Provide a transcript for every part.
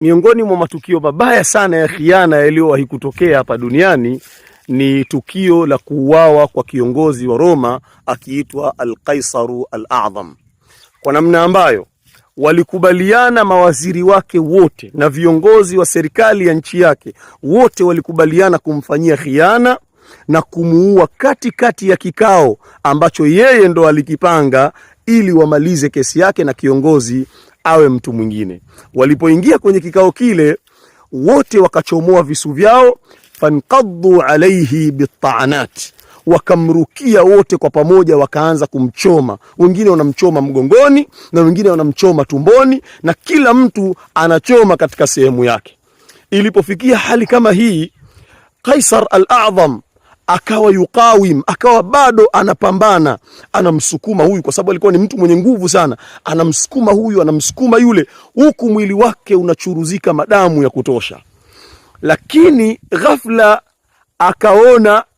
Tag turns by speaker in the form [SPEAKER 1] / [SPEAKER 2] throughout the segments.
[SPEAKER 1] Miongoni mwa matukio mabaya sana ya khiana yaliyowahi kutokea hapa duniani ni tukio la kuuawa kwa kiongozi wa Roma akiitwa Al-Qaisaru Al-A'zam. Kwa namna ambayo walikubaliana mawaziri wake wote na viongozi wa serikali ya nchi yake wote walikubaliana kumfanyia khiana na kumuua katikati ya kikao ambacho yeye ndo alikipanga ili wamalize kesi yake na kiongozi awe mtu mwingine. Walipoingia kwenye kikao kile, wote wakachomoa visu vyao, fanqaddu alayhi bitta'anat, wakamrukia wote kwa pamoja, wakaanza kumchoma. Wengine wanamchoma mgongoni na wengine wanamchoma tumboni, na kila mtu anachoma katika sehemu yake. Ilipofikia hali kama hii, Qaisar al-A'zam akawa yukawim, akawa bado anapambana, anamsukuma huyu, kwa sababu alikuwa ni mtu mwenye nguvu sana. Anamsukuma huyu, anamsukuma yule, huku mwili wake unachuruzika madamu ya kutosha. Lakini ghafla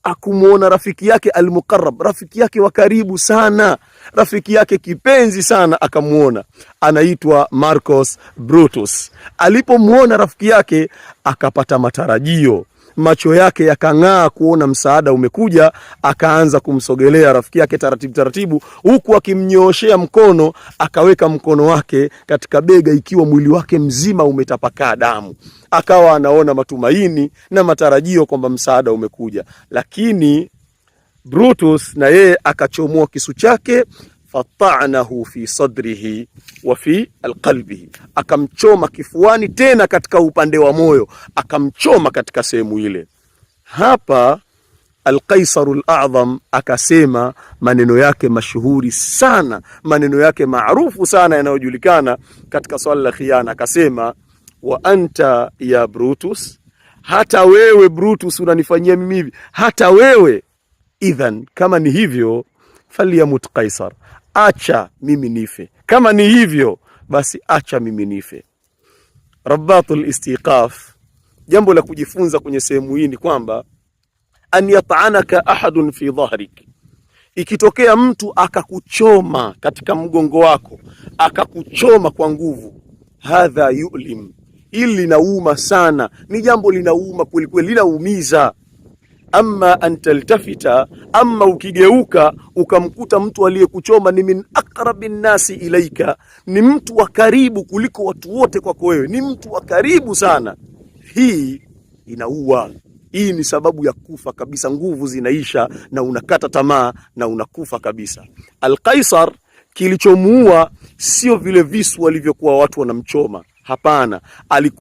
[SPEAKER 1] akumuona rafiki yake al-Muqarrab, rafiki yake wa karibu sana, rafiki yake kipenzi sana, akamuona, anaitwa Marcus Brutus. Alipomuona rafiki yake akapata matarajio, macho yake yakang'aa kuona msaada umekuja. Akaanza kumsogelea rafiki yake taratibu taratibu, huku akimnyooshea mkono. Akaweka mkono wake katika bega, ikiwa mwili wake mzima umetapakaa damu. Akawa anaona matumaini na matarajio kwamba msaada umekuja, lakini Brutus na yeye akachomoa kisu chake, fata'nahu fi sadrihi wa fi alqalbihi, akamchoma kifuani, tena katika upande wa moyo akamchoma katika sehemu ile. Hapa Al-Qaisaru Al-A'zam akasema maneno yake mashuhuri sana, maneno yake maarufu sana yanayojulikana katika swala la khiana. Akasema, wa anta ya Brutus, hata wewe Brutus unanifanyia mimi hivi, hata wewe. Idhan, kama ni hivyo, falyamut Qaisar, acha mimi nife. Kama ni hivyo basi acha mimi nife. Rabatul istiqaf, jambo la kujifunza kwenye sehemu hii ni kwamba an yata'anaka ahadun fi dhahrik, ikitokea mtu akakuchoma katika mgongo wako, akakuchoma kwa nguvu, hadha yu'lim, ili linauma sana, ni jambo linauma kweli kweli, linaumiza. Amma antaltafita, amma ukigeuka ukamkuta mtu aliyekuchoma ni min aqrabin nasi ilaika, ni mtu wa karibu kuliko watu wote kwako wewe, ni mtu wa karibu sana, hii inaua. Hii ni sababu ya kufa kabisa, nguvu zinaisha na unakata tamaa na unakufa kabisa. Al-Qaisar kilichomuua sio vile visu walivyokuwa watu wanamchoma, hapana.